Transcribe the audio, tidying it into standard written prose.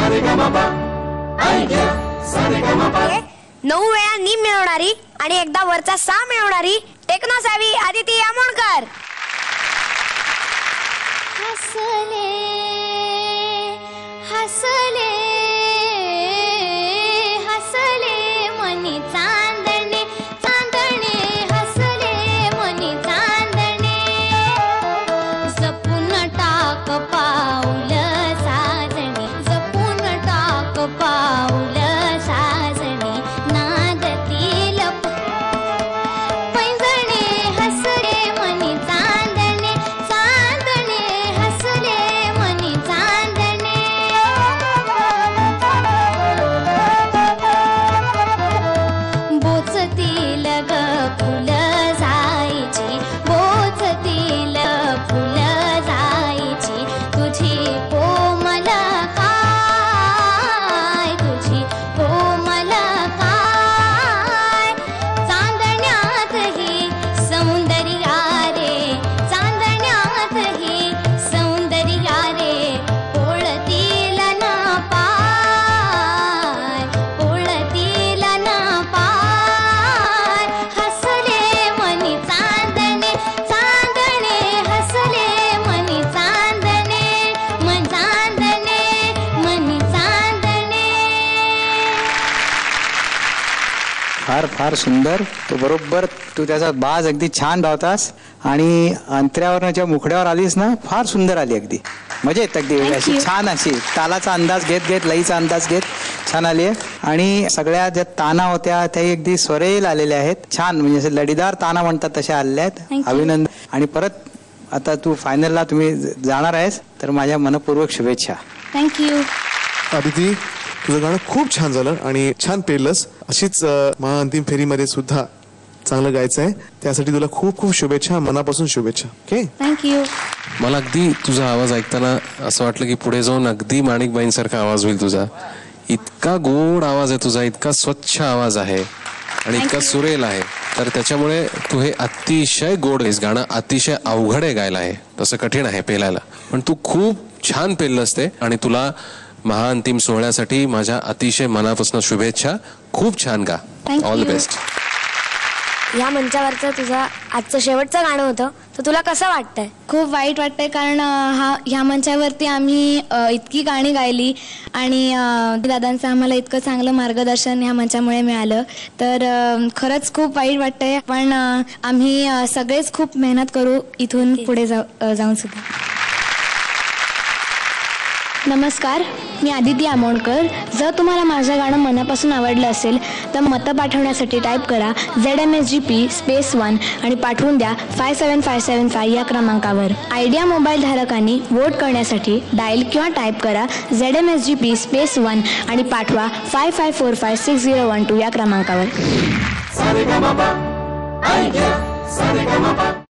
9 वेळा नीम मिळवणारी आणि एकदा वरचा 6 मिळवणारी टेक्नो सॅव्ही आदिती आमोणकर. हसले हसले हसले मनी चांदणे चांदणे हसले मनी चांदणे जपून टाक पाऊल साजणी जपून टाक पाऊल साजणी नादतील पैंजणे हसले मनी चांदणे चांदणे हसले मनी चांदणे बोचतील ग फुल जायची बोचतील फुल जायची तुझी कोमल काय तुझी कोमल काय चांदण्यातही सौंदर्य रे चांदण्यातही सौंदर्य रे पोळतील ना पाय पोळतील ना पाय हसले मनी चांदणे चांदणे हसले मनी चांदणे मन चांदणे मनी चांदणे. फार फार सुंदर. तो बरोबर तू त्याचा बाज अगदी छान धावतास आणि अंतऱ्यावर मुखड्यावर आलीस ना, फार सुंदर आली. अगदी मजा येत अगदी अशी छान अशी तालाचा अंदाज घेत घेत लईचा अंदाज घेत छान आली आहे. आणि सगळ्या ज्या ताना होत्या त्या अगदी स्वरेल आलेल्या आहेत. छान म्हणजे असे लडीदार ताना म्हणतात तशा आलेल्या आहेत. अभिनंदन. आणि परत आता तू फायनलला तुम्ही जाणार आहेस तर माझ्या मनपूर्वक शुभेच्छा. थँक्यू. आदिती, तुझं गाणं खूप छान झालं आणि छान पेललंस. अशीच महाअंतिम फेरीमध्ये सुद्धा चांगलं गायचं आहे. त्यासाठी तुला खूप खूप शुभेच्छा, मनापासून शुभेच्छा. Okay, thank you. मला अगदी तुझा आवाज ऐकताना असं वाटलं की पुढे जाऊन अगदी माणिकबाईंसारखा आवाज होईल तुझा. इतका गोड आवाज आहे तुझा, इतका स्वच्छ आवाज आहे आणि इतका सुरेल आहे. तर त्याच्यामुळे तू हे अतिशय गोड आहेस. गाणं अतिशय अवघड आहे गायला, आहे तसं कठीण आहे पेलायला, पण तू खूप छान पेललंस ते. आणि तुला महाअंतिम सोहळ्यासाठी माझ्या अतिशय मनापासून शुभेच्छा. खूप छान गा. All the best. या मंचावरचं तुझं आजचं शेवटचं गाणं होतं, तर तुला कसं वाटतंय? खूप वाईट वाटतंय कारण ह्या मंचावरती आम्ही इतकी गाणी गायली आणि दादांचं आम्हाला इतकं चांगलं मार्गदर्शन ह्या मंचामुळे मिळालं. तर खरंच खूप वाईट वाटतंय, पण आम्ही सगळेच खूप मेहनत करू इथून पुढे जाऊन सुद्धा. नमस्कार, मी आदिती आमोणकर. जर तुम्हाला माझं गाणं मनापासून आवडलं असेल तर मतं पाठवण्यासाठी टाईप करा ZMSGP _1 आणि पाठवून द्या 57575 या क्रमांकावर. आयडिया मोबाईल धारकांनी वोट करण्यासाठी डायल किंवा टाईप करा ZMSGP _1 आणि पाठवा 55456012 या क्रमांकावर.